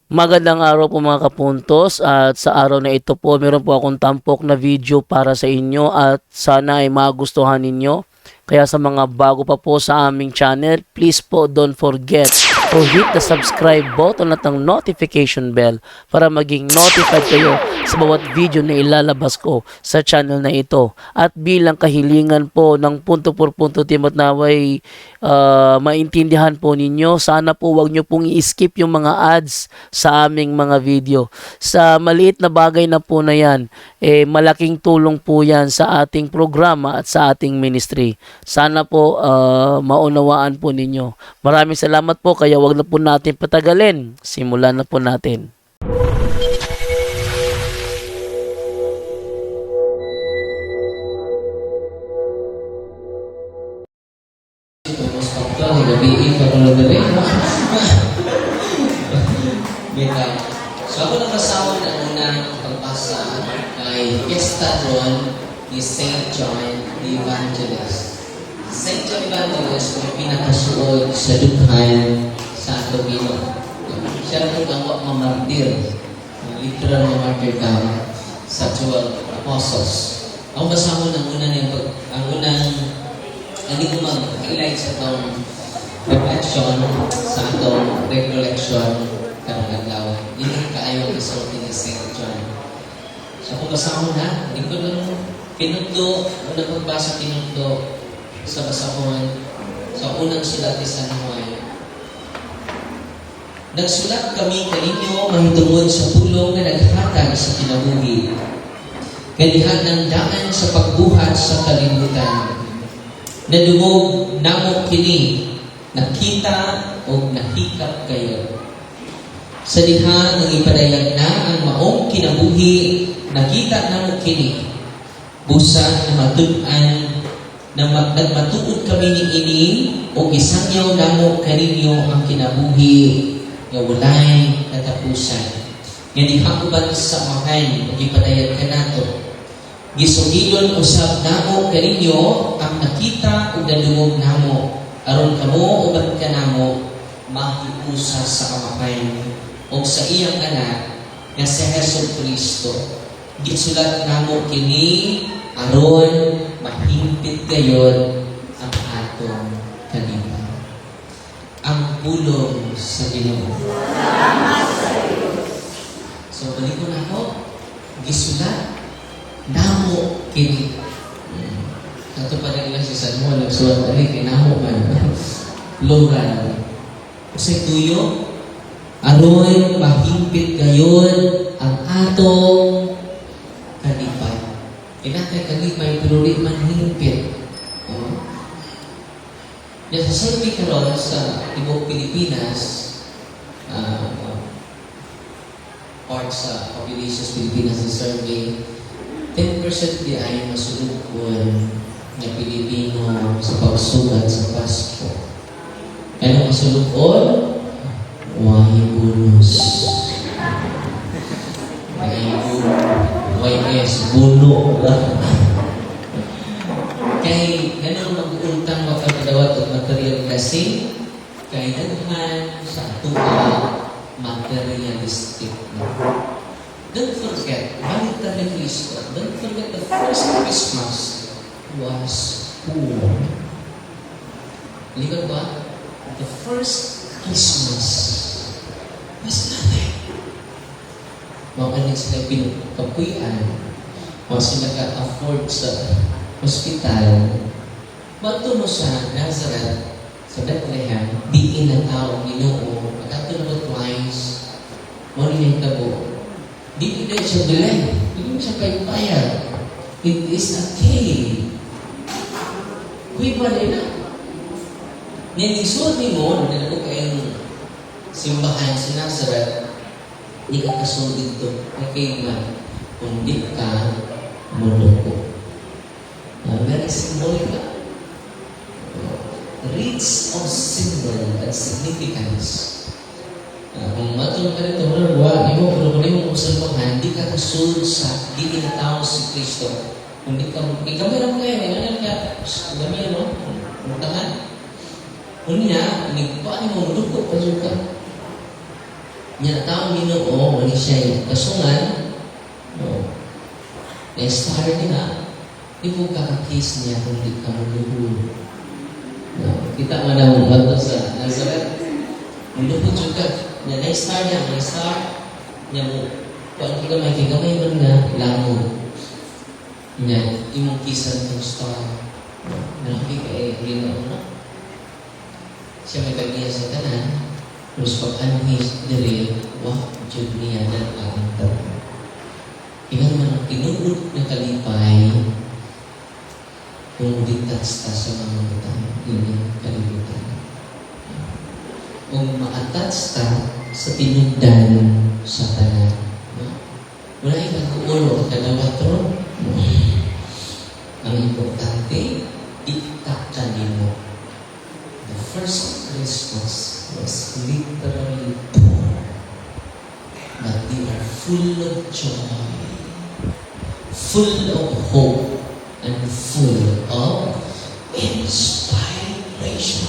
Magandang araw po mga kapuntos, at sa araw na ito po meron po akong tampok na video para sa inyo at sana ay magustuhan ninyo. Kaya sa mga bago pa po sa aming channel, please po don't forget to hit the subscribe button at ang notification bell para maging notified kayo sa bawat video na ilalabas ko sa channel na ito. At bilang kahilingan po ng punto por punto team at naway maintindihan po ninyo, sana po wag nyo pong i-skip yung mga ads sa aming mga video. Sa maliit na bagay na po na yan, malaking tulong po yan sa ating programa at sa ating ministry. Sana po maunawaan po ninyo. Maraming salamat po, kaya wag na po natin patagalin. Simulan na po natin. Gabiin pa kung gabi. So ako nakasawa na unang pagbasa ay Fiesta Ron ni St. John the Evangelist. St. John the Evangelist ay pinakasuod sa dughan sa Tobino. Siya rin ang mamartir, literal na martyr daw sa 12 apostles. Ako kasama ng hindi ko mag-highlight sa itong reflection sa itong recollection karong adlaw. Hindi kaayo ang isulti ni St. John. So kung basa mo na, hindi ko lang pinunto, unang pagbasa pinunto sa basahon sa unang sulat ni San Juan. Nagsulat kami kaninyo mahitungod sa pulong na naghatag sa kinabuhi. Kanihan ng daan sa pagbuhat sa kalibutan. Nadungog namo kini, nakita o nahikap kayo. Sa diha ng ipadayag na ang maong kinabuhi, nakita namo kini. Busa na matud-an, nagmatuod kami ni ini, o gisangyaw namo kaninyo ang kinabuhi, nga walay katapusan. Nga diha uban sa mahan, ipadayag ka nato. Gisugilon usab namo kaninyo ang nakita ug nadungog namo aron kamo uban kanamo mahiusa sa kamakayan ug sa iyang anak nga si Jesucristo. Gisulat namo kini aron mahimpit gayon ang atong kanina. Ang pulong sa Ginoo. So balik ko na ako. Gisulat namo kini. Ito pa rin lang si San Juan, nagsulat rin, kinamo man. Plural. Kasi tuyo, aron mahimpit gayon ang atong kalipay. Inakay kalipay, pero rin man himpit. Sa survey karon sa Tibok Pilipinas, part sa population sa Pilipinas na survey, 10% di ay masulukon na Pilipino sa pagsulat sa Pasko. Ano masulukon? Wahi bonus. YS, buno lang. Kaya ganun mag-untang mapagdawat at material kasi kaya daghan sa tuwa materialistic. Don't forget, balik tayo ni Cristo. Don't forget the first Christmas was poor. Ligat ba? The first Christmas was nothing. Mga sila pinagpapuyan, mga sila ka-afford sa hospital. Bato mo sa Nazareth, sa Bethlehem, diin ang tao Ginoo, at ato na twice, maraming tabo. Di na siya bilay. Hindi siya paypayag. It is a cave. Kuy pa rin na. Nilisod ni mo, na ako kayong simbahan sa Nazareth, hindi ka kasunod dito. Okay man, kung di ka monoko. Very symbolic ka. Rich of symbol and significance. Kung matulog ka rin ito, pero kung mo usapahan, hindi ka kasunod sa di kinatao si Kristo. Kung di ka, ikaw meron kayo, ano ka, dami ano, mutangan. Unya, nagpaan mo, lukot pa ka. Niya taong Ginoo, wali siya kasungan, no, na-star niya, di mo kakakis niya kung di ka maluhul. No, kita mo na mo ba sa Nazareth? Maluhul juga. Niya na-star niya, niya mo, kung kigamay man nga, lango. Niya, imong kisan ng star. No, nalaki ka Ginoo, no? Siya may kagiya sa tanan, terus pag-anhis diri, wah, Diyod niya na ang tanan. Ingat man ang tinulog na kalipay, kung ditas ta sa mga utang, ini kalibutan. Kung ma-attach ta sa tinugdan sa tanan. Wala yung mag-uuro, kadawatro. Ang importante, itaktanin mo. The first Christmas was literally poor, but they are full of joy, full of hope, and full of inspiration.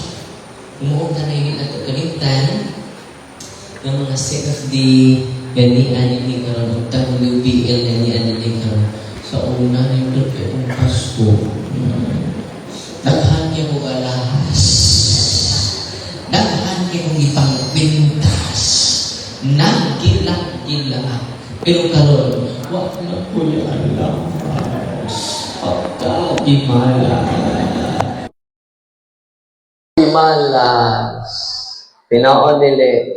Umuong ka na yun at kalimtan ng mga CFD, ganian ni karon, WBL, ganian ni karon. Sa una na yung doon Pasko, daghan niya mo alahas. Daghan niya mong ipangpintas. Nagilak-gilak. Pero karon, wag na po yung alahas. Pagka-gimalas. Gimalas. Pinoon nila.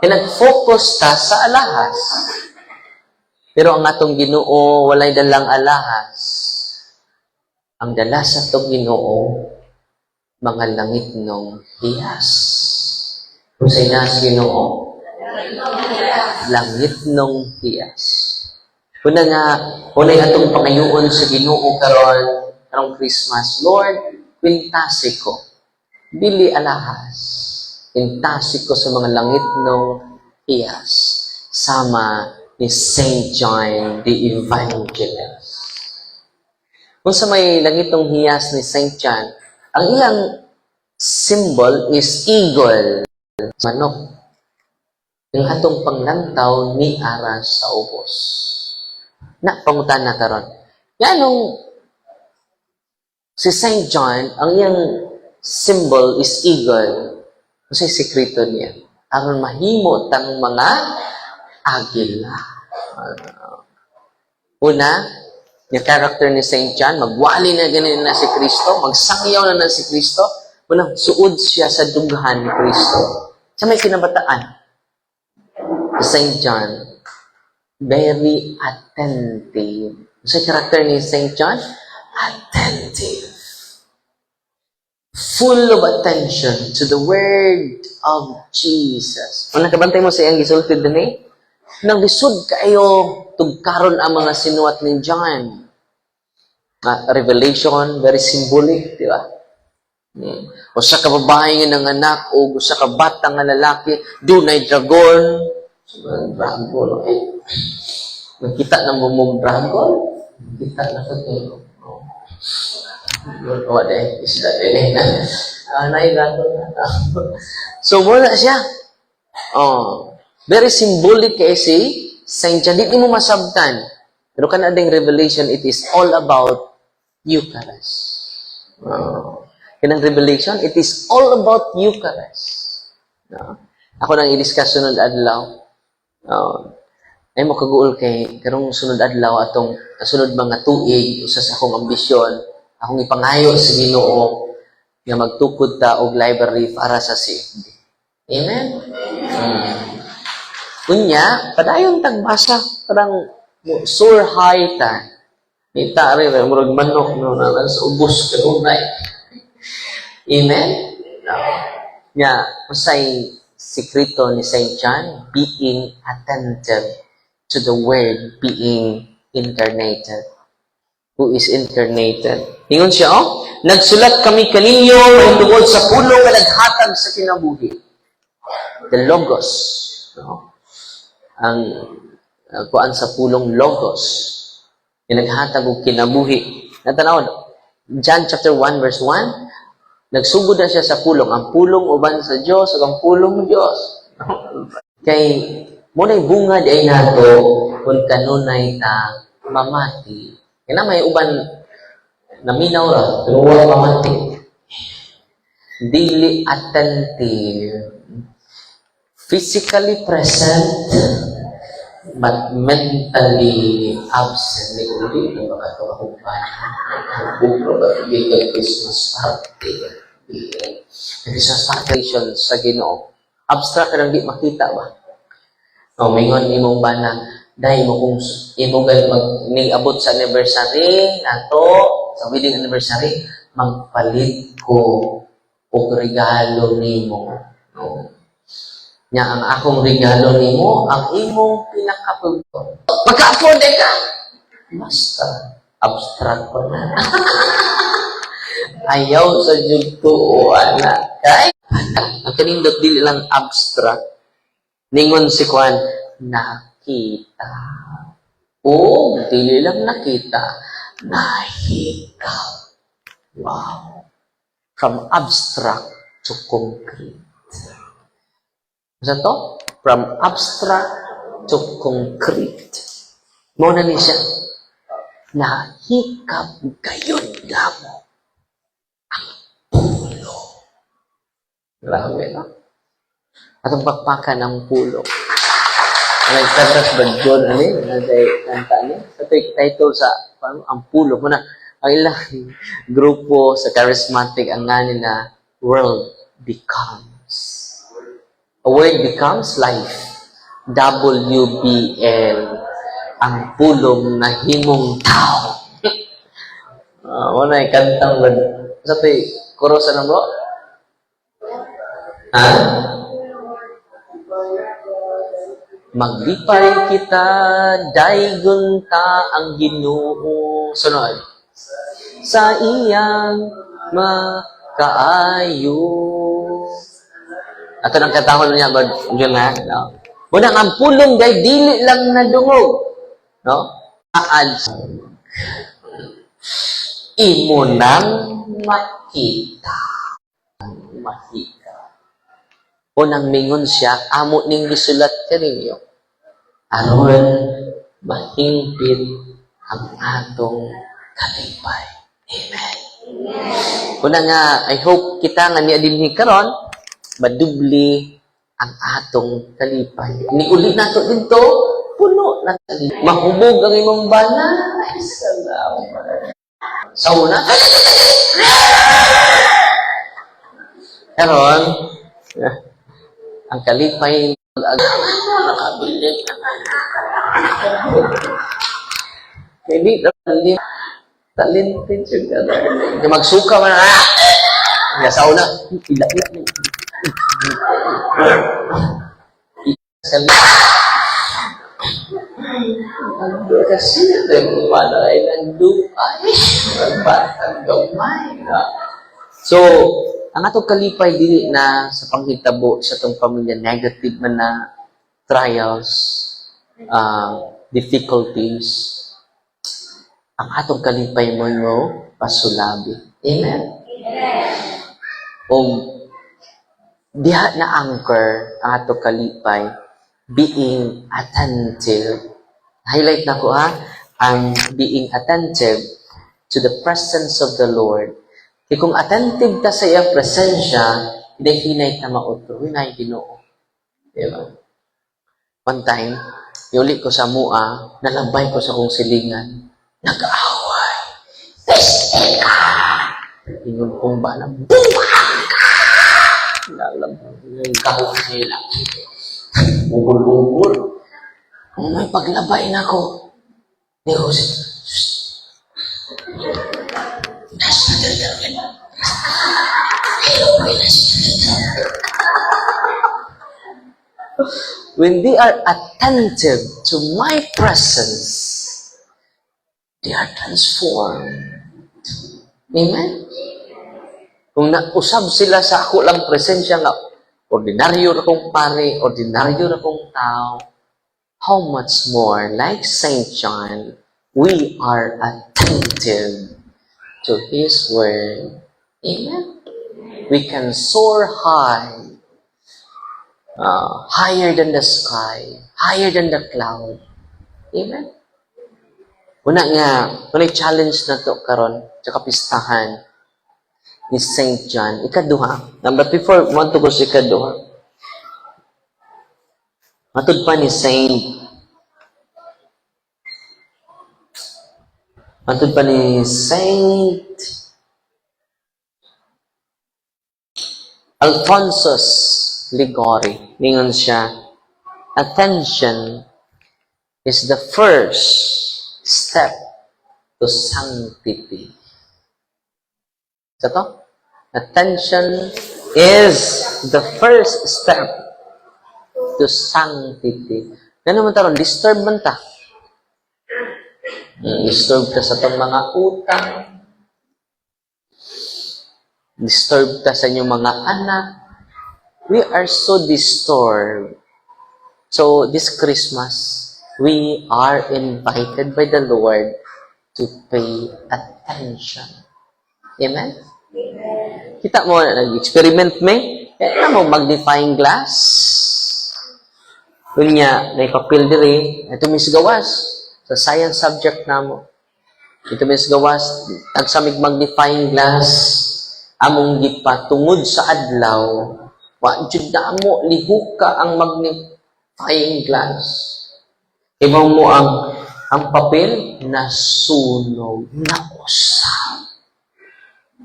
Pinag-focus ta sa alahas. Pero ang atong Ginoo walay dalang alahas. Ang dala sa atong Ginoo mga langit nung hiyas. Kung sa inas Ginoo, langit nung hiyas. Una atong pangayuon sa Ginoo karong Christmas. Lord, pintasi ko. Dili alahas. Pintasi ko sa mga langit nung hiyas. Sama ni Saint John the Evangelist. Kung sa may langitong hiyas ni Saint John, ang iyang symbol is eagle, manok. Yung atong panglantaw ni aras sa ubos. Pangutan na karon. Yanong si Saint John, ang iyang symbol is eagle. Kasi sekreto niya. Aron mahimo tang mga agila. Una, yung character ni Saint John, magwali na ganun na si Kristo, magsangyaw na si Kristo, unang suod siya sa dughan ni Kristo. Sa may kinabataan, Saint John, very attentive. Sa character ni Saint John, attentive. Full of attention to the word of Jesus. Kung nakabantay mo sa iyang gisultid din nang lisod kayo tugkaron ang mga sinuwat ni John. Revelation, very symbolic, di ba? O sa kababae ng anak, o sa kabata ng lalaki, dunay dragon. Dragon, Nakita na mo mong dragon? Nakita na sa ito. What is that? Dragon na. So, wala siya. Very symbolic kasi Saint John. Di mo masabtan. Pero kanading revelation, it is all about Eucharist. Kanang revelation, it is all about Eucharist. Ako nang i-discuss sunod adlaw. Ay mo kaguol kay karong sunod adlaw atong sunod mga tuig usa sa akong ambisyon, akong ipangayo sa Ginoo nga magtukod ta og library para sa CFD. Amen. Kunya, padayon tagbasa, parang sur high ta. Kita rin, murag manok, no, na sa ubos ka unay. Amen? Nya, masay sekreto ni Saint John, being attentive to the word being incarnated. Who is incarnated? Ingon siya, nagsulat kami kaninyo tungod sa pulo nga naghatag sa kinabuhi. The Logos. No? Ang kuan sa pulong Logos. Yung naghatag og kinabuhi. Natanaw, John chapter 1 verse 1, nagsugod na siya sa pulong. Ang pulong uban sa Diyos, ug ang pulong Diyos. Kay muna'y bunga di ay nato kung kanunay ta mamati. Kaya may uban naminaw ra, pero wala mamati. Dili attentive. Physically present, but mentally absent. May uli na baka ito akong bukro ba bigay Christmas party. Christmas party sa Ginoo. Abstract ka lang di makita ba? O, mingon imong bana, dahil mo kung imo mag-abot sa anniversary, nato, sa wedding anniversary, magpalit ko og regalo nimo. No? Nya ang akong regalo nimo, ang imong pinakapulo. Magka-afford ka! Basta, abstract ko na. Ayaw sa jugto, anak. Kay, ang kanindot dili lang abstract. Ningon si Kwan, nakita. O, dili lang nakita, nahika. Wow. From abstract to concrete. Sa to? From abstract to concrete. Muna ni siya, nahikap gayon lamo ang pulo. Grabe, no? Atong pakpakan ng pulo. Nagtatas ba John, kanta ni? Ito yung title sa, ang pulo. Muna, ang ilang grupo sa charismatic, ang nga nila, world becomes. A word becomes life. WBL. Ang pulong na himong tao. Muna, kantang ba? Sa ito yung kurosa ng bro? Ha? Maglipay kita, daygon ta ang Ginoo. Sunod. Sa iyang makaayo. Ato nang katahon niya, ba, yun na, no? Muna, ang pulong day, dili lang na dungog. No? Aad. Imo nang makita. Makita. Unang mingon siya, amo ning gisulat ka ninyo. Aron mahimpit ang atong kalipay. Amen. Una nga, I hope kita nga niya din karon madubli ang atong kalipay. Niuli na to dito, puno na kalipay. Mahubog ang imong bana. Ay, salamat. Sa una, karon, ang kalipay nakabilig. Hindi talented siya ka. Hindi magsuka man na. Kaya sa una, ila-ila. Ando kasi yung malay nagdupay. Magbatang gamay na. So, ang atong kalipay dili na sa panghitabo sa itong pamilya, negative man na trials, difficulties. Ang atong kalipay mo pasulabi. Amen? O diha na anchor ang atong kalipay, being attentive. Highlight na ko ang being attentive to the presence of the Lord. Kaya kung attentive ka sa iyang presensya, hinay ka mauto, hinay Ginoo. Diba? One time, yuli ko sa mua, nalambay ko sa kong silingan, nag-aaway. Peste ka! Ingon kong ba na, buha ka! Nalambay yung kahong nila. Bugol-bugol. May paglabay na ko. Ni Jose, when they are attentive to my presence, they are transformed. Amen? Kung nausab sila sa ako lang presensya nga, ordinaryo na kong pare, ordinaryo na kong tao, how much more, like Saint John, we are attentive to His Word. Amen? We can soar high higher than the sky, higher than the cloud. Amen? Una nga, kunay challenge na to karon sa kapistahan ni Saint John. Ikaduha. Number before, mo to ko sa ikaduha. Matud pa ni Saint Alphonsus Ligori. Ningon siya, attention is the first step to sanctity. Sa to? Attention is the first step to sanctity. Ano man taron? Disturb man ta. Disturb ta sa itong mga utang. Disturb ta sa inyong mga anak. We are so disturbed. So, this Christmas, we are invited by the Lord to pay attention. Amen? Kita mo, nag-experiment may? Kaya mo, magnifying glass. Kunya, may papel diri, ito misgawas. Sa science subject na mo. Ito misgawas, tagsamig magnifying glass, among gipatungod sa adlaw, wa jud na mo lihuka ang magnifying glass. Ibaw mo ang papel na sunog, na usap,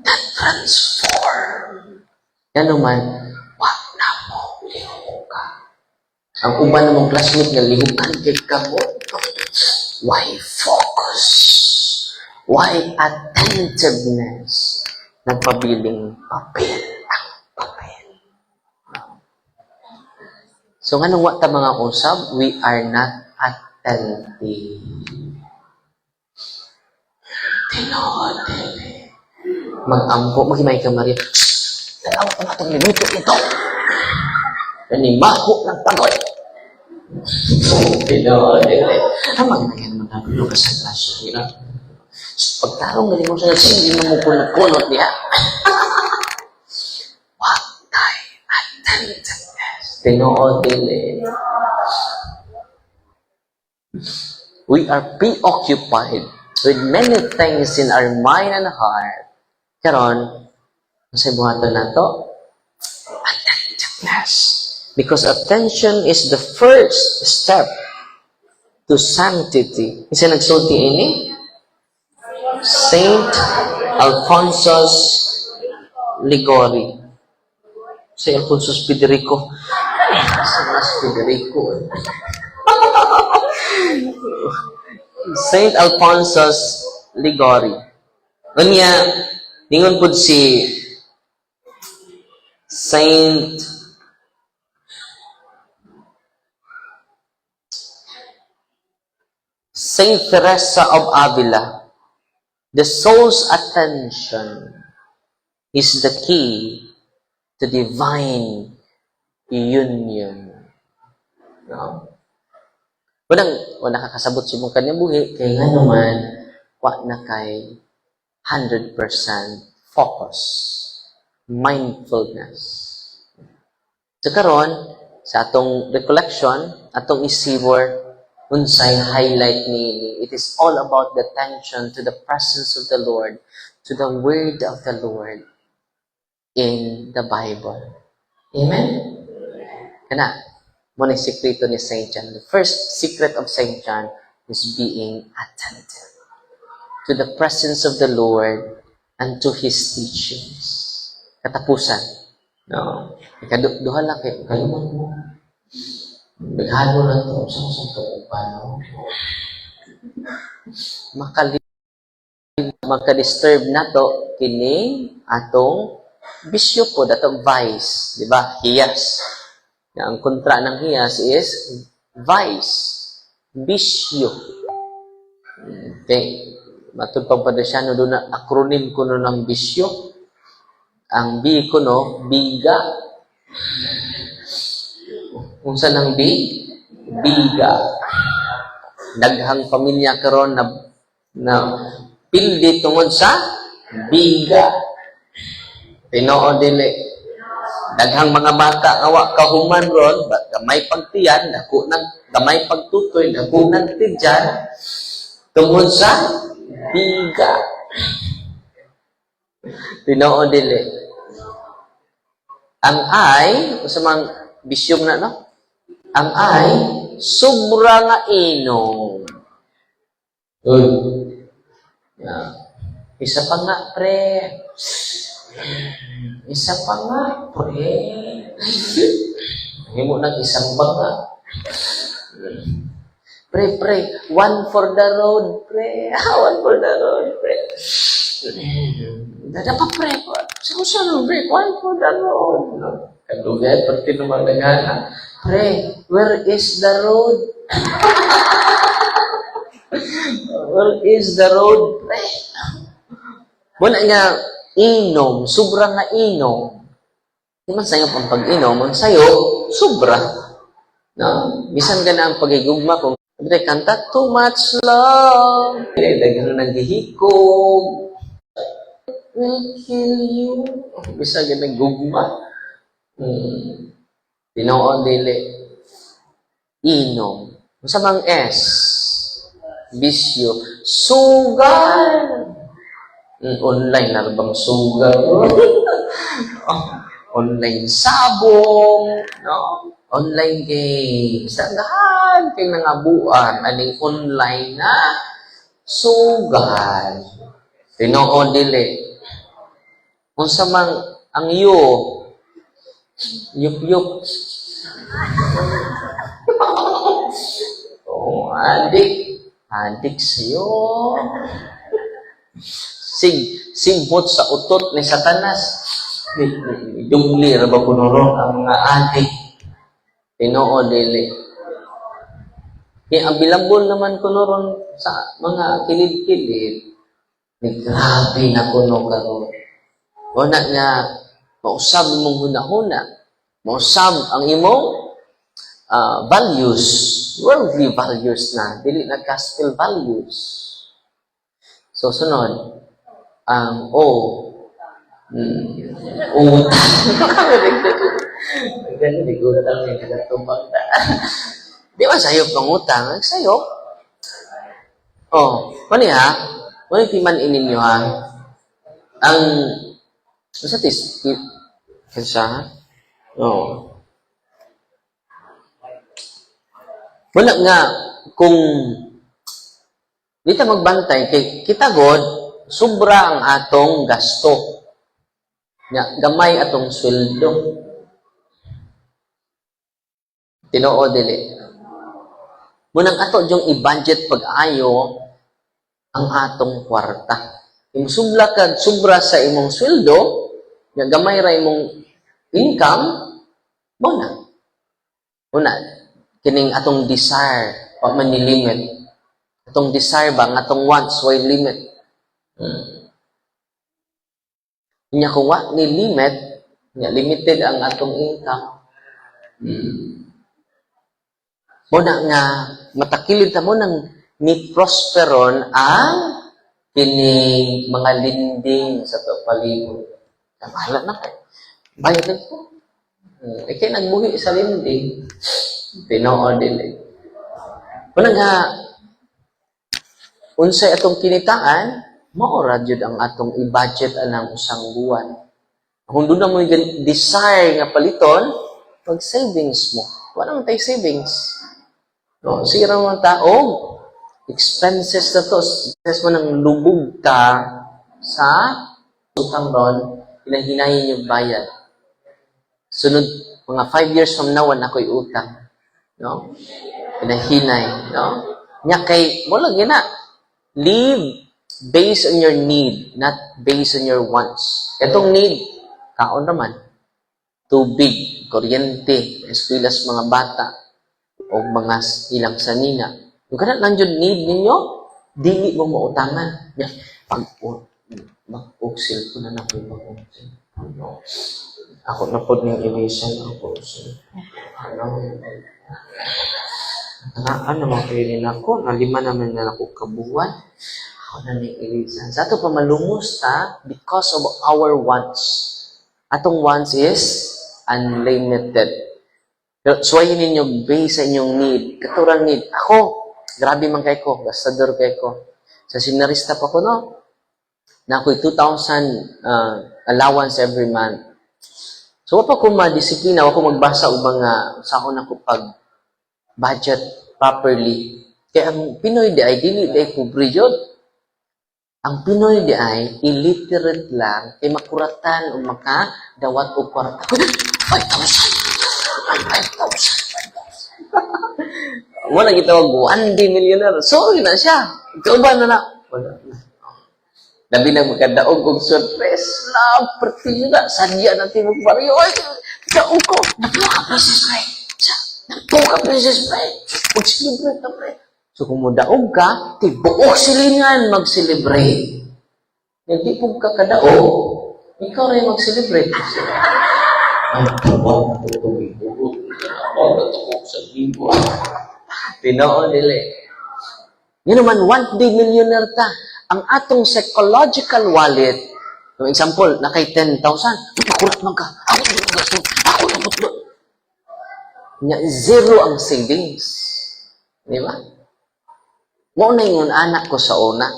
na transform. Yan naman, wa na mo lihuka. Ang uban namang classmate nga lihukan kay kamot. Why focus? Why attentiveness? Nagpabiling papel ang papel. So, nga nung wata mga usab, we are not attentive. Tinood, mag-ampo, magimay ka Maria. Dalawa pa nga itong minuto ito. Nanimaho ng pagod. Tinood, Amang na yan magnagulo ka sa grasya. Pagtarong galing mo sa hindi mo kunot-kunot niya. What time attentiveness? Tinood dili. We are preoccupied with many things in our mind and heart. Karon, sa buhaton na to, attentiveness. Because attention is the first step to sanctity. Isa nagsulti ini? Saint Alphonsus Ligori. Si Alphonsus Federico. Saint Alphonsus Ligori. Unya, ningon pud si Saint Teresa of Avila. The soul's attention is the key to divine union. No? Wala kakasabot sa mong kanyang buhi, kaya nga naman, wa na kay 100% focus, mindfulness. So karon sa atong recollection, atong isibor, unsay highlight ni it is all about the attention to the presence of the Lord, to the word of the Lord in the Bible. Amen? Kana, muna yung sikreto ni St. John. The first secret of St. John is being attentive to the presence of the Lord and to His teachings. Katapusan. No? Ikaduha lang kayo. Kaluman mo. Bilhan mo na ito. Saan ito? Paano? Makadisturb na to kini atong bisyo po, atong vice. Diba? Hiyas. Ang kontra ng hiyas is vice. Bisyo. Okay. Matod pang padasyan, doon na acronym ko no ng bisyo. Ang B ko no, biga. Kung saan ang B? Biga. Daghang pamilya karon na pildi tungod sa biga. Tinoo dili. Daghang mga bata nga wa kahuman ron, gamay pagtiyan, dako nang gamay pagtutoy, dako nang tidyan tungod sa biga. Tinoo dili. Ang ay, sa mga bisyong na, no? Ang ay, sobra nga inom. Uy. Yeah. Isa pa nga, pre. Isa pa nga, pre. Hindi mo nang isang baga. Pre, one for the road, pre. One for the road, pre. Dada pa, pre. Saan, pre? One for the road. Kadugay, pati naman nagana. Pre, where is the road? Where is the road, pre? Muna nga, inom, sobra nga inom. Di man sayo pang pag-inom, ang sayo, sobra. No? Bisan ka na ang pagigugma kung kanta, too much love. Dagang naghihikog. Will kill you. Bisan ka naggugma. Tinoon dili. Inom. Masamang S. Bisyo. Sugal. Online na bang sugal? Online sabong. No? Online games. Sagahan kay nangabuan. Aning online na sugal. Tinoon dili. Kung sa mang ang yup-yup. Oh, adik sa'yo. Sigbot sa utot ni Satanas. Dungli ra ba kunurong ang mga adik. Tinoo dili. Ang bilambol naman kunuron sa mga kilid-kilid. Grabe na kuno karon. Una nga, mausab mong hunahuna. Mausab ang imong values. Worldly values na. Dili na gospel values. So, sunod. Ang utang. Ganun, di utang yung kagatubang na. Di ba sayop ng utang? Sayop. Mani ha? Mani timan ininyo ha? Ang sa kansa ha? Wala nga, kung dito magbantay, kay kita God, sobra ang atong gasto. Gamay atong sweldo. Tinoo dili. Munang ato yung i-budget pag-ayo ang atong kwarta. Yung sobra sa imong sweldo, gamay ra imong income, Una, kining atong desire, wa man ni limit. Atong desire ba, atong wants, why limit? Kung wa ni limit, limited ang atong income. Muna nga, matakilid ta mo nang ni prosperon ang kining mga linding sa to palibot. Bahala na kayo. Bayad na po. Kaya nagbuhi sa linding. Tinoo dili. Muna nga, unsay atong kinitaan, maora jud ang atong i-budget anang usang buwan. Kung doon na mo yung desire nga paliton, mag-savings mo. Wala naman tayo savings. No, sige naman tao, expenses na to. Expenses mo nang lubog ka sa utang ron, hinahinayin yung bayad. Sunod, mga 5 years from now, ako'y utang. No? Hinahinay. No? Wala gina. Live based on your need, not based on your wants. Itong need, kaon naman. Tubig, kuryente, eskwela's mga bata, o mga ilang sanina. Kung ka na nandiyon need ninyo, dili mo mautangan. Mag-uksil ko na na po mag-uksil. Ako na po ng eraser ako. Ano mga kainin ako? Nalima naman na ako kabuwan. Ako na ng eraser. Sa ito pa malumos ta because of our wants. Atong wants is unlimited. Pero suwayin ninyo based sa inyong need. Katurang need. Ako, grabe man kay ko. Gastador kay ko. Sa seminarista pa ko, no? Na ako'y 2,000 allowance every month. So, wapa ko ma-disiplina, wapa ko magbasa o mga sahon ako pag budget properly. Kaya ang Pinoy di ay, dili di ay pobre yun. Ang Pinoy di ay, illiterate lang, kay makuratan o makadawat o kwarta. 5,000! 5,000! Wala gitawag, 1 day millionaire. So, na siya. Ikaw ba na na? Wala na. Labi na magkadaog og surprise. Love, pertiyo na. Sadya natin magpariyo. Ay, daog ko. Napuha ka, Princess Pray. Napuha ka, Princess Pray. Mag-celebrate na, Pray. So, kung mudaog ka, tibuok silingan mag-celebrate. Hindi po ka kadaog, ikaw rin mag-celebrate. Ang tawag na tutugin ko. Ang natukok sa libo. Pinoon nila. Yun naman, 1 day millionaire ta. Ang atong psychological wallet, for example, nakay 10,000, makurat man ka. Ako na gasto. Ako na gasto. Zero ang savings. Di ba? Mo na yung anak ko sa una.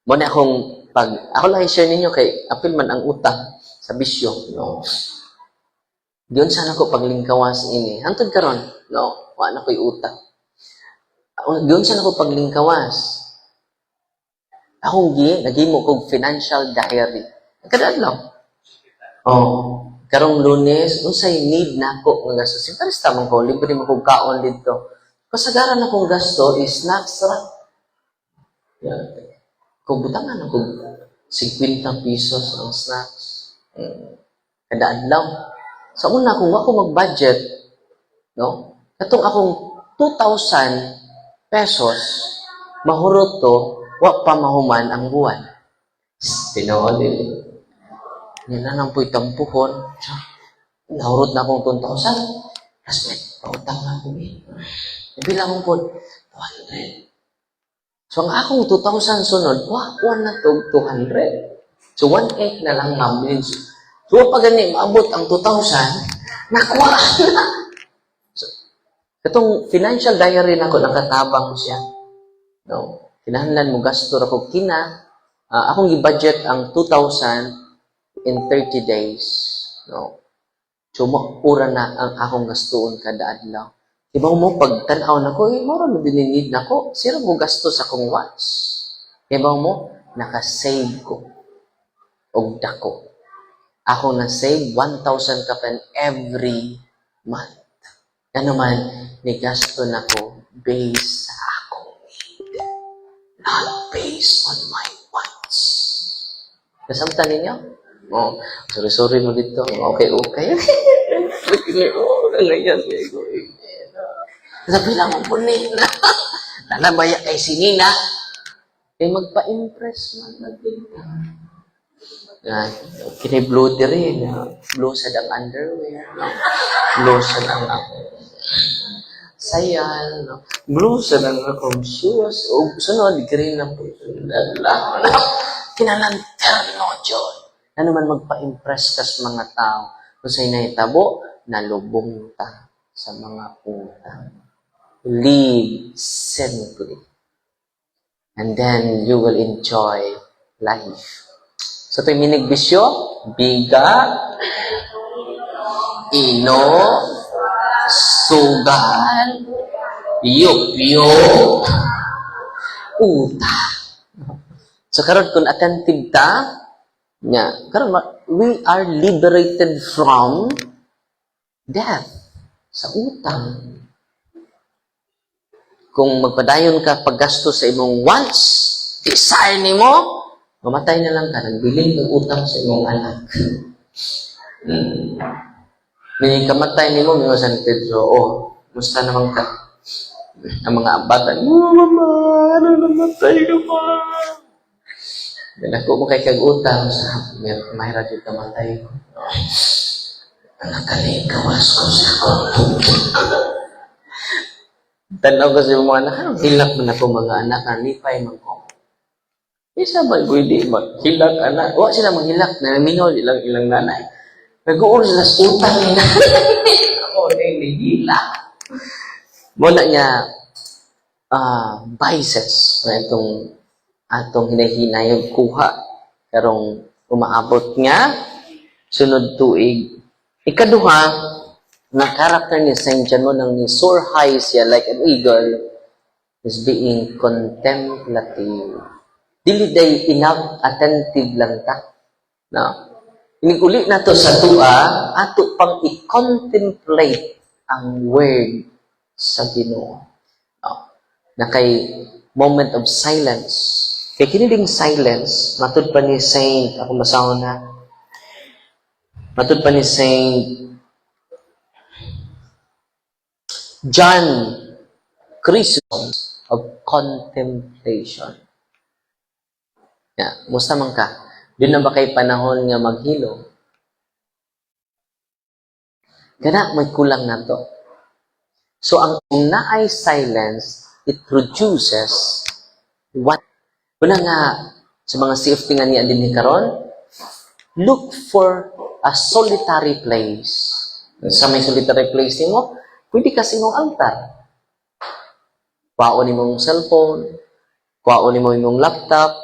Mo na akong ako lang i-share ninyo kay apil man ang utang sa bisyo. No? Diyon sana ko paglingkawas ini. Hantod karon, no? Wala ko'y utang. Diyon sana ko paglingkawas. Akong nagimo kog financial diary. Kada lang. Oh, karong Lunes, unsay need nako nga gasto. Siyempre tamang ko libre mo kog kaon dito. Kasagaran akong gasto is snacks ra. Yeah. Kung butangan ako 50 pesos ang snacks. Kada adlaw. Sa una kung ako mag-budget, no? Katong akong 2,000 pesos mahurot to wa pa mahuman ang buwan. Tinood din. Yan na lang po'y tampuhon. Nahurot na akong 2,000. Kasi pautang na ako eh. Nabilang po, 200. So, ang akong 2,000 sunod, one na to 200. So, 1,800 na lang mabilin. So, pag gani, maabot ang 2,000, nakuha na. So, itong financial diary na ko, nakatabang siya. No? Kinahanglan mo gasto ako akong i-budget ang 2,000 in 30 days. No? So, maura na ang akong gastuon kada adlaw. Diba mo, pag tanaw na ko, mura na dinilid na ko. Sino mo gasto sa kong watch? Diba mo, nakasave ko. Og dako. Ako na-save 1,000 kapan every month. Ano man, may gasto na ko based sa akong need. Not based on my wants. Nasamta ninyo? Oh, sorry mo dito. Okay. Oh, nangayan. Sabi lang mo po nina. Nalabaya kay si Nina. Magpa-impress man natin. Kini-blue rin. Blue sad ang underwear. Blue sad ang sayal. Blue sad ang akong shoes. O sunod, green na po. Kinalanterno, John. Ano man magpa-impress kas mga tao. Kung sa'y naitabo, nalubong ta sa mga utang. Live simply. And then you will enjoy life. So, ito'y minigbisyo, biga, ino, sugal, yupyo, uta. So, karon kung attentive ta, karon we are liberated from death sa utang. Kung magpadayon ka paggasto sa imong wants, desire nimo, mamatay na lang ka, nagbiling ng utang sa imong anak. May kamatay nimo, may San Pedro, musta naman ka? Ang mga bata, mama, namatay ka pa. Ako mo kay kag-utang sa mahirap yung kamatay ko. Nakalikawas ko sa akong tanaw ko sa mga anak, hilak man ako mga anak, nalipay man ko. Isa ba, pwede maghilak anak? Huwag sila maghilak, nanamingaw ilang nanay. Nag-uur sila sa utang nila. Ako na hinihila. Muna niya, vices na itong atong hinahinay kuha. Karong umaabot nga, sunod tuig. Ikaduha, na character ni Saint John mo nang ni soar high siya like an eagle is being contemplative. Dili day enough attentive lang ta. No? Iniguli na to sa tua, ato pang i-contemplate ang word sa Ginoo. No? Na kay moment of silence. Kay kiniling silence, matud pa ni Saint, ako masahon na, matud pa ni Saint John Chrysostom of contemplation. Yeah, musta man ka? Doon na ba kay panahon nga maghilo? Kana may kulang na to. So ang naay silence, it produces what? Una nga sa mga CFT nga niya din ni karon, look for a solitary place. Sa may solitary place nimo, pwede kasi mong altar. Kwaon ni mong cellphone, kwaon ni mo imong laptop,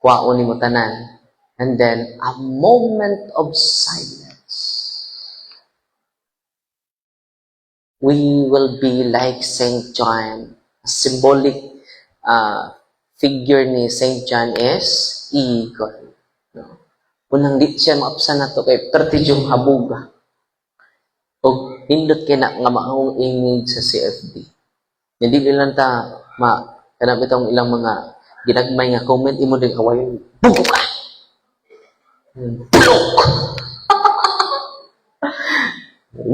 kwaon ni mo tanan. And then, a moment of silence. We will be like Saint John. A symbolic figure ni Saint John is eagle. No? Unang di siya maapsan na to kay pertidyong habuga. O hindot kay na nga maahong image sa CFD. Hindi lang ta kanap itong ilang mga ginagmay nga comment imo din awayon. Bugo ka! Bulok!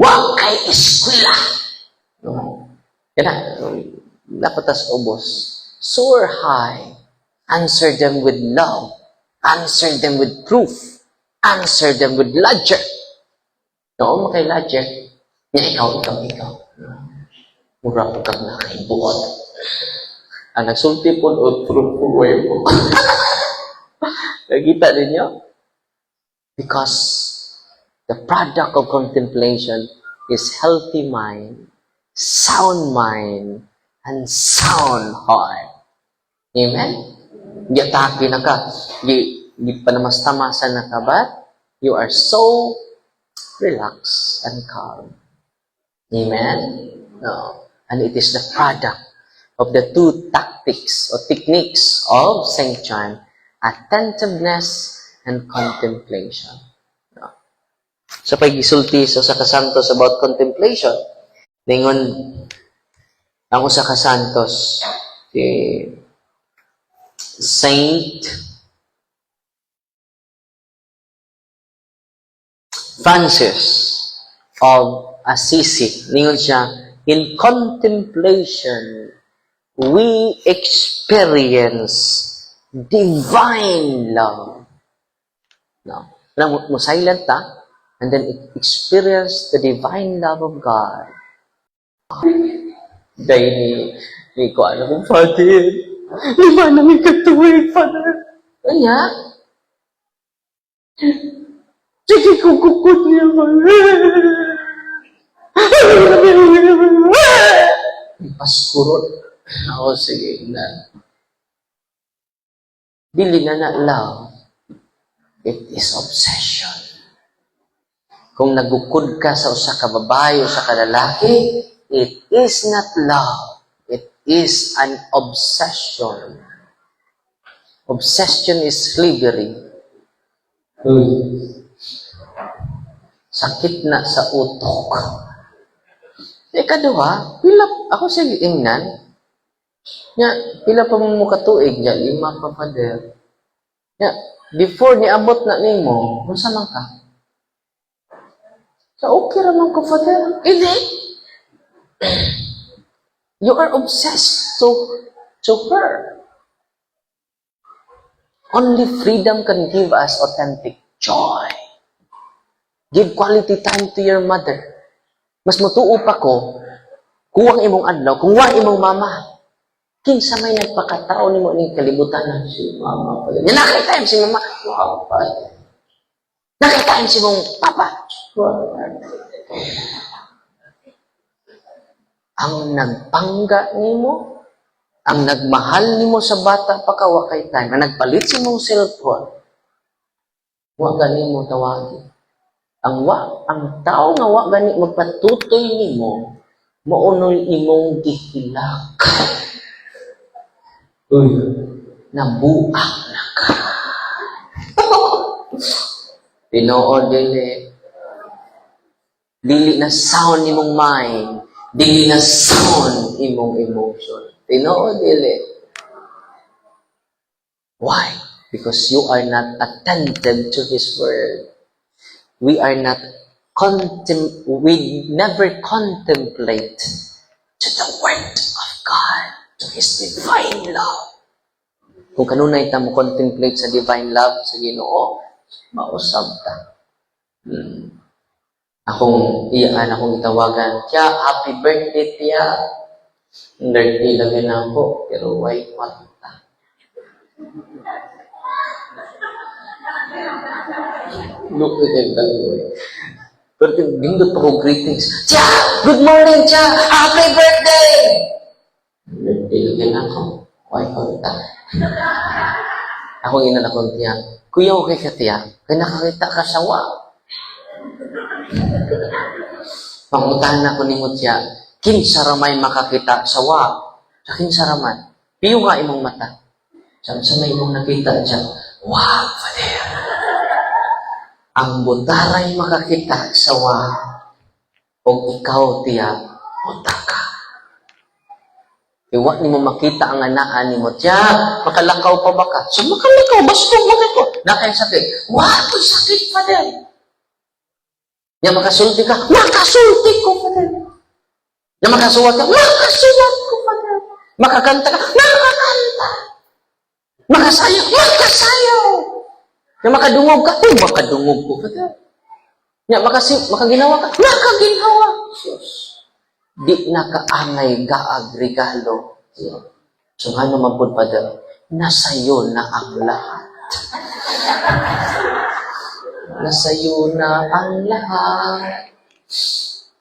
Wag kay eskwela! No. Kaya dapat tas ubos. Soar high. Answer them with love. Answer them with proof. Answer them with logic. No, makay logic. Ikaw. Mura po kang nakaibuot. Ang nagsulti po o proof po mo. Nakita ninyo? Because the product of contemplation is healthy mind, sound mind, and sound heart. Amen? Di atake na ka. Di panamastamasan na ka ba? You are so relaxed and calm. Amen? No. And it is the product of the two tactics or techniques of St. John, attentiveness and contemplation. No. Sa pag-isulti sa kasantos about contemplation, ningon ang usa ka santos si Saint Francis of Assisi. Ningon siya, in contemplation, we experience divine love. No. Mo silent ta, and then experience the divine love of God. Dahil ni ko ano kung Father, lima namin katuwid, Father. Kanya, sige ko kukut niya, Father. Paskurot. Ako, sige na. Dili na love. It is obsession. Kung nagukod ka sa usa ka babae o sa ka lalaki, it is not love. It is an obsession. Obsession is slavery. Sakit na sa utok. Ikaduha, ako sa ingnan, pila pa mo katuig, lima pa Father. Before niabot na nimo, unsa man ka? So, okay raman ko, Father. Hindi. You are obsessed to her. Only freedom can give us authentic joy. Give quality time to your mother. Mas mutuo pa ko, kuwang imong adlaw, kung wa imong mama. Kinsa may nagpakatao nimo ning kalibutan na si mama. Nakita si mama. Wow, nakita si mong papa. Ang nagpangga nimo, ang nagmahal nimo sa bata pa ka wa kay time, ang nagpalit sa mong cellphone, wa gani mo tawagi. Ang tao nga wa gani magpatutoy nimo, maunoy imong gihilak. Uy, nabuak na ka. Tinuod dili na sound imong mind, dili na sound imong emotion. Tinuod dili. Why? Because you are not attentive to His Word. We never contemplate to the Word of God, to His divine love. Kung kanunay ta mo contemplate sa divine love sa Ginoo, mausab ta. Akong itawagan, Tiya, happy birthday, Tiya. Birthday lang na ako, pero why kwanta? Look at him, boy. Pero dindot pa ko greetings. Tiya! Good morning, Tiya! Happy birthday! Birthday lang na ako, why kwanta? Ako ina na kong Tiya, Kuya, okay ka, Tiya? Kaya nakakita ka sa wa. Pangutahan ako ni mo, Tiya, kinsa ramay makakita sa wa. Sa kinsa raman. Piyo nga imong mata. Sa may imong nakita, Tiya, wow, Father. Ang butaray makakita sa wa. O ikaw, Tiya, buta ka. Iwa ni mo makita ang anaan ni mo, Tiya, makalakaw pa ba ka? So, makalakaw, basta mo ko. Nakay sakit. Wow, sakit, Father. Nga makasulti ka, makasulti ko, Father. Nga makasuwat ka, makasuwat ko, Father. Makakanta ka, makakanta. Makasayaw, makasayaw. Nga makadungog ka, makadungog ko, Father. Nga makaginawa ka, makaginawa. Diyos. Di nakaangay gaag regalo. So nga naman po, Father, nasayo na ang lahat. Nasayo na ang lahat.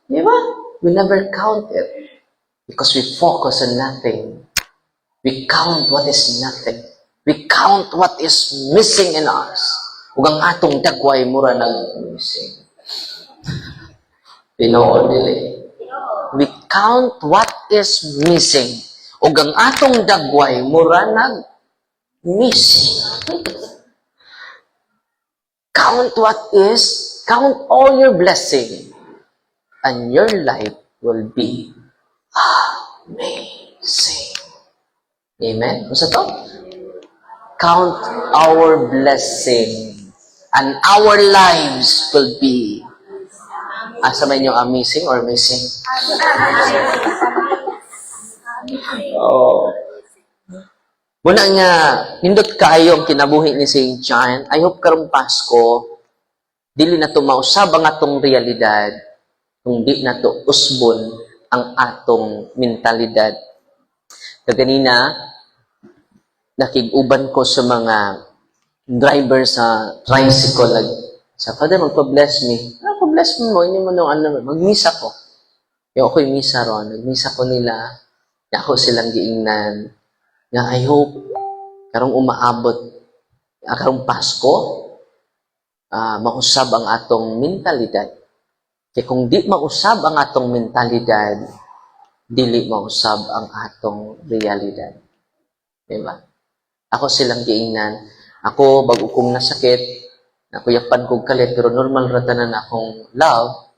Di ba? We never count it. Because we focus on nothing. We count what is nothing. We count what is missing in us. Ug ang atong dagway mura nag-missing. Tinuod dili. We count what is missing. Ug ang atong dagway mura nag-missing. Count all your blessing, and your life will be amazing. Amen? Ano to? Count our blessing, and our lives will be, sabay niyo amazing or missing? Oh. Muna nga, nindot kayo ang kinabuhi ni St. John. I hope karong Pasko, dili na to mausab ang atong realidad, kung di na to usbon ang atong mentalidad. Kaganina, nakiguban ko sa mga driver sa tricycle. Sa Father, magpa-bless me. Magpa-bless mo, hindi mo nung magmisa ko. Yung ako'y misa ron. Nagmisa ko nila. Ako silang giingnan. Nga I hope karong umaabot karong Pasko mausab ang atong mentalidad. Kaya kung di mausab ang atong mentalidad, dili mausab ang atong realidad. Diba? Ako silang giingnan. Ako bago kong nasakit, nakuyapan kong kalit, pero normal ratanan akong love.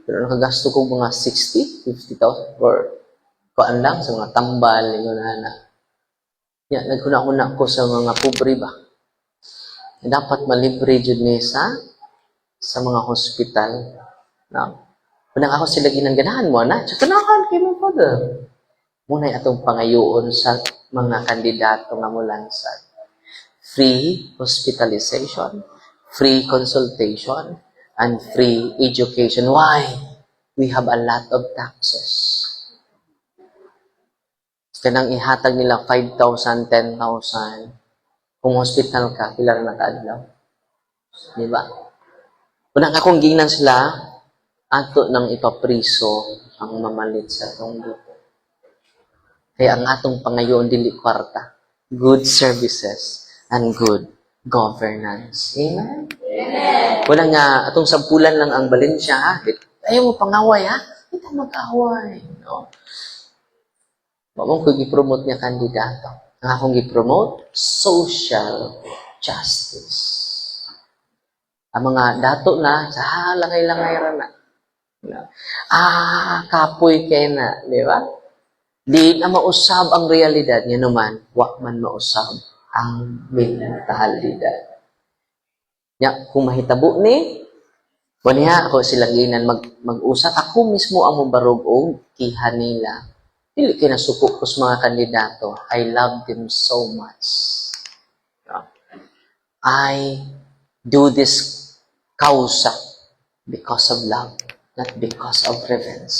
Pero nakagasto kong mga 60, 50,000 for kuan lang sa mga tambal, yun na. Ya, nagkuna-una ko sa mga pobre ba. Dapat malibre jud ni sa mga hospital. No? Unang ako sila ginangganahan mo na, tsaka nakan kay my Father. Muna atong pangayoon sa mga kandidato nga mulan sa free hospitalization, free consultation, and free education. Why? We have a lot of taxes. Kanang ihatag nila 5,000, 10,000. Kung hospital ka, pila na nakaadlaw. Di ba? Unang akong ginan sila, ato nang ipapriso ang mamalit sa atong buto. Kaya ang atong pangayoon dili kwarta. Good services and good governance. Amen? Wala nga, atong sampulan lang ang Valencia, ha? Ayaw mo pangaway, ha? Hindi mag-away. No? Mamang ko gipromote niya kandidato. Ang akong gipromote, social justice. Ang mga dato na, sa langay-langay na. Kapoy kayo na, di ba? Di na mausab ang realidad, nga naman, wak man mausab ang mentalidad. Ya, kung mahitabo ni, waniha ako silang ginan mag-usap, ako mismo ang mubarog og kiha nila. Dili kinasuko ko sa mga kandidato. I love them so much. I do this causa because of love, not because of revenge.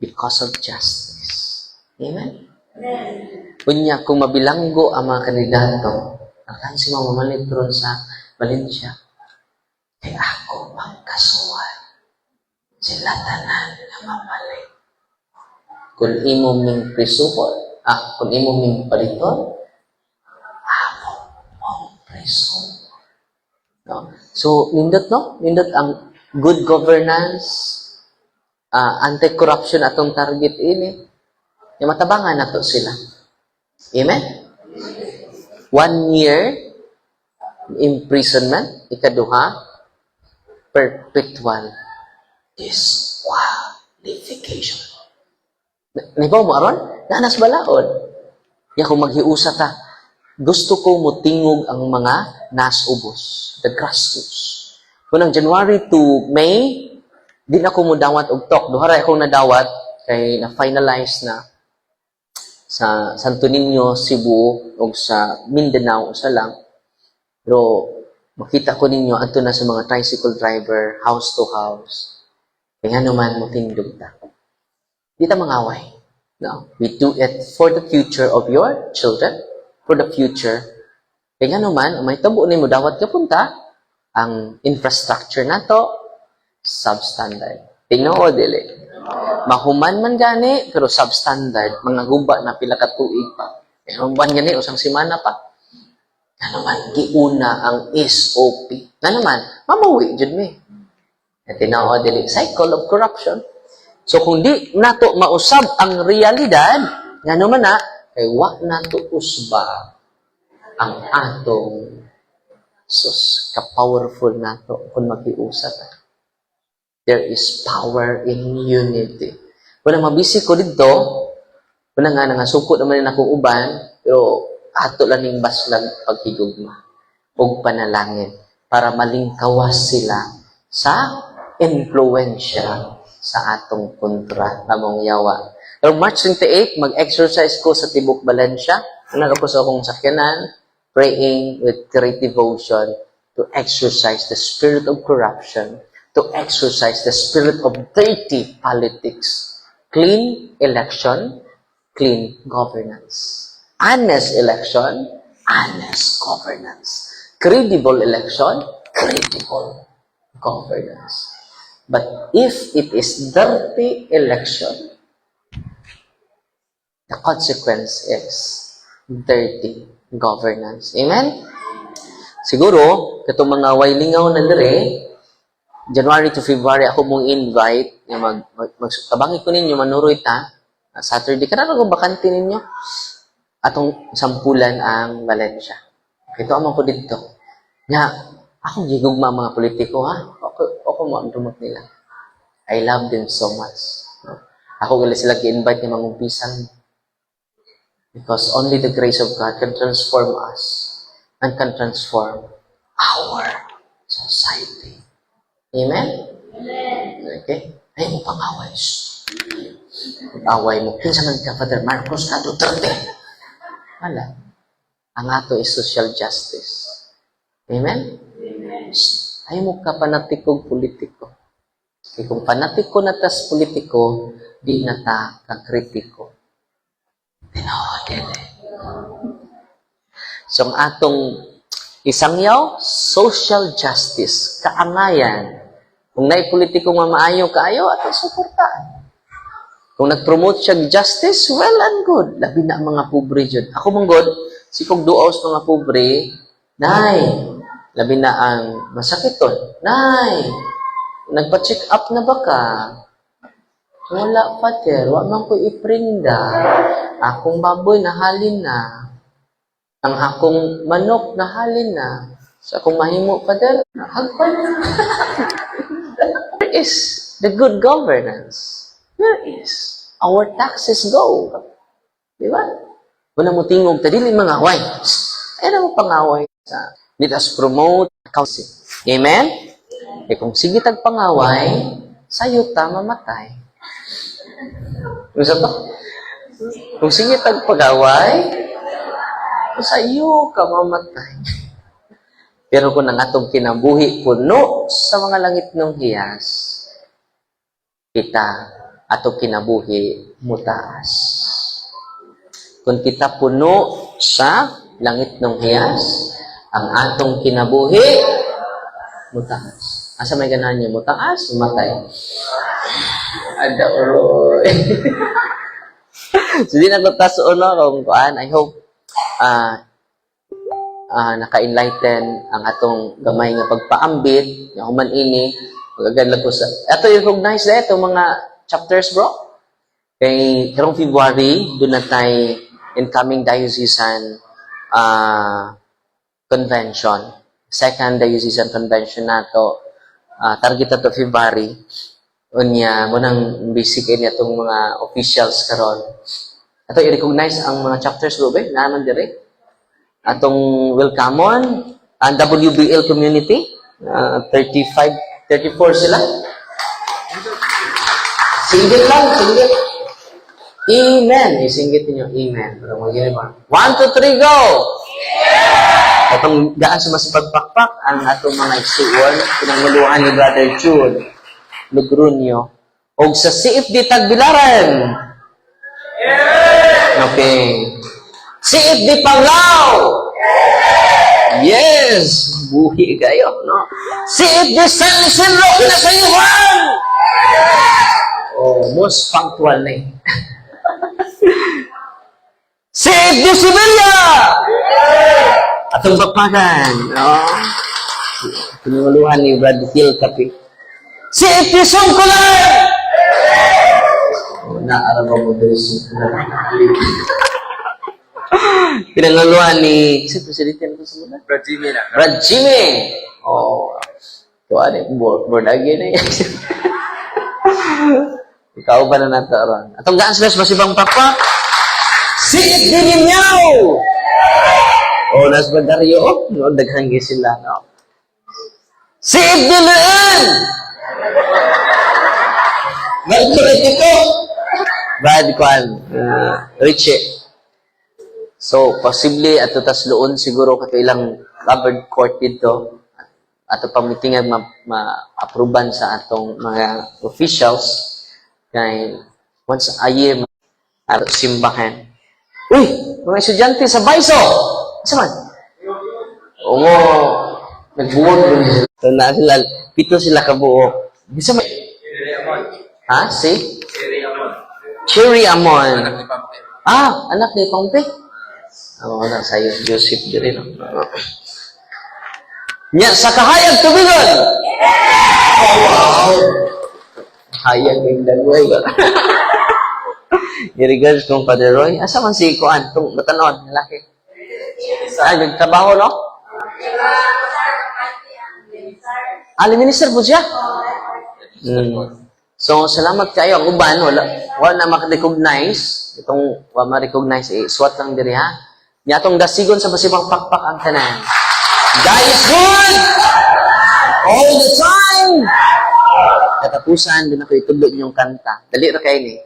Because of justice. Amen? Kunya, kung mabilanggo ang mga kandidato, akan si mamamalit ron sa Valencia, kay ako ang kasuhan. Sila tanan na mamalit. Kung imo ming prisuhon, kung imo ming paliton, amo mong prisuhon. No? So, nindot no? Nindot ang good governance, anti-corruption atong target ini. Yung matabangan na to sila. Amen? 1 year imprisonment, ikaduha, perpetual disqualification. Nahibaw mo aron? Nanas balaod. Ya kung maghiusa ta, gusto ko mutingog ang mga nasubos, the grassroots. Kunang January to May, di na ko mo dawat og talk. Duharay akong nadawat kay na-finalize na sa Santo Niño, Cebu, o sa Mindanao, usa lang. Pero makita ko ninyo, ato na sa mga tricycle driver, house to house. Kaya naman mo tindog ta. Di ta mangaway. No? We do it for the future of your children, for the future. Kaya naman, may tabo ni mo dawat ka punta, ang infrastructure na to, substandard. Tingnan o, dili. Mahuman man gani, pero substandard. Mga guba na pila ka tuig pa. Ang buwan gani, usang simana pa. Na naman, giuna ang SOP. Na naman, mamawi, jud mi. At tinawa dili, cycle of corruption. So, kung di nato mausab ang realidad, nga naman na, kay wa nato usba ang atong ka-powerful nato kung mag-iusap. There is power in unity. Kung mabisi ko dito, kung nga nangasukot naman na akong uban, pero ato lang yung baslag paghigugma o panalangin para malingkawas sila sa influensya sa atong kontra namong yawa. Pero March 28, mag-exercise ko sa Tibok Valencia. Ako sa akong sakyanan, praying with great devotion to exercise the spirit of corruption, to exercise the spirit of dirty politics, clean election, clean governance. Honest election, honest governance. Credible election, credible governance. But if it is dirty election, the consequence is dirty governance. Amen? Siguro, katong mga wailingaw na dire, January to February, ako mong invite na tabangi ko ninyo, manuroy ta, Saturday, karano kung bakante ninyo, atong sampulan ang Valencia. Ito amang ko dito. Nga, ako gigugma mga politiko, ha? Ako maamdumot nila. I love them so much. No? Ako gali sila gi-invite ng mga umpisan. Because only the grace of God can transform us and can transform our society. Amen? Okay? Ay mo pang-away. Pag-away mo. Kinsa man ka, Father Marcos, ka Duterte. Wala. Ang ato is social justice. Amen? Ay mo ka panatikog politiko. Kaya kung panatiko na tas politiko, di na ta kakritiko. Tinawa, dili. So, ang atong Isangyaw, social justice, kaangayan. Kung na'y politiko nga maayo kaayo, atong suportaan. Kung nag-promote siya justice, well and good. Labi na ang mga pobre dyan. Ako mong god, si kong duaos mga pobre, nay, labi na ang masakit to. Nay, nagpa-check up na ba ka? Wala, Father. Wala man ko iprinda. Akong baboy nahalin na. Ang akong manok nahalin na. Sa akong mahimo, Father, hagpan na. Where is the good governance? Where is our taxes go? Di ba? Wala mo tingog, tadili mga away. Ay na mo pangaway. Let us promote accounting. Amen? E kung sige tag pangaway, sayo ta mamatay. Kung sa to? Kung sige tag pagaway, sayo ka mamatay. Pero kung ang atong kinabuhi puno sa mga langit ng hiyas, kita atong kinabuhi mutaas. Kung kita puno sa langit ng hiyas, ang atong kinabuhi mutaas. Asa may ganahan niya? Mutaas, matay. Ada oroy. So, di na ko taso kung kuan. I hope naka-enlighten ang atong gamay nga pagpaambit, nga human ini, magagadlag ko sa... Ito, i-recognize na ito, mga chapters, bro. Kay karong February, doon na tayo incoming diocesan convention. Second diocesan convention na to. Target na to February. Unya, munang basic niya itong mga officials karon. Ito, i-recognize ang mga chapters, bro, ba? Naman dire. Atong welcome ang WBL community. 34 sila. Singgit lang, singgit. Amen. Isinggit niyo, amen. Pero mag-inig ba? 1, 2, 3, go! Atong daan sa mas pagpakpak ang atong mga igsuon, pinanguluhan ni Brother Jude Lugrunyo. O sa CFD Tagbilaran. Okay. CFD Panglao. Yes! Buhi kayo, no? CFD San Isidro Kinasayuhan. Oh, most punctual na eh. CFD Sevilla! Atong bakpakan, no? Pinanguluhan ni Brad Hill Kapi. CFD Sungkulan! Oh, naaraw mo ba yung Sungkulan? Pinanguluhan ni... Kasi presidente na ito sa muna? Brad Jimmy na. Brad Jimmy! Oh, ito ano yung bordagi na yan. Ikaw ba na nato aron? Atong gaan sila sa masibang pakpak? CFD Ninyaw! Oh, nas Badaryo, oh, no, daghanggi sila, no? CFD Leen! Nagkulitiko! Brad Kwan, Richie. So, possibly, ato tas loon siguro kato ilang covered court dito. Ato pamitingag ma-approvean sa atong mga officials. Kaya, once a year, simbahan. Uy! Mga estudyante sa Baiso! Asa man? Oo. Nagbuwag rin sila. So, na sila, 7 sila kabuo. Bisa man? Ha? Si? Cherry Amon. Anak ni Pampe. Oo, sa'yo, Joseph din. Nya, sa kahayag tubigon! Oh, wow! Hayag ng dagway ba? I-regards kong Father Roy. Asa man si Kuan? Itong batanon, lalaki. Saan? Nagtrabaho, no? Minister po siya? So, salamat kayo. Ang uban, wala na makarecognize. Itong wala ma-recognize, swat lang diri ha. Niya itong dasigon sa masibang pakpak ang tanan. God is good! All the time! Katapusan, din ako itulog niyong kanta. Dali ra kayo ni.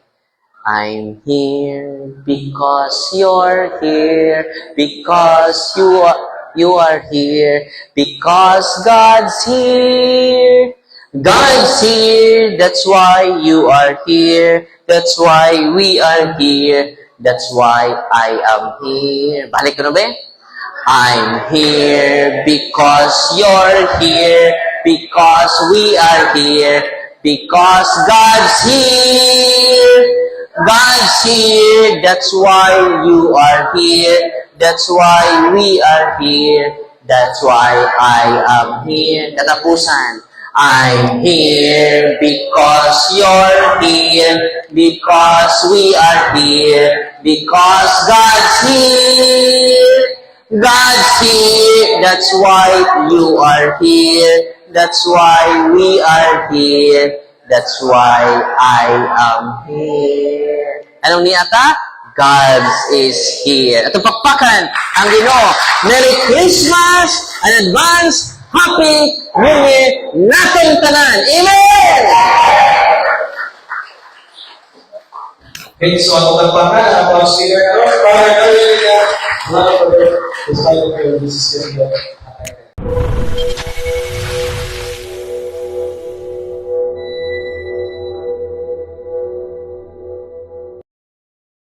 I'm here because you're here, because you are here, because God's here. God's here, that's why you are here, that's why we are here, that's why I am here. Balik ko na ba? I'm here because you're here, because we are here, because God's here. God's here, that's why you are here, that's why we are here, that's why I am here. Katapusan, I'm here because you're here, because we are here, because God's here. God's here, that's why you are here, that's why we are here, that's why I am here. Anong niyata? God is here. At pakpakan ang Ginoo. Merry Christmas and advance Happy New Year natin tanan. Amen! Okay, so ang tagpakan, ang pang-singer, Father, hallelujah, Lord, despite of your, this is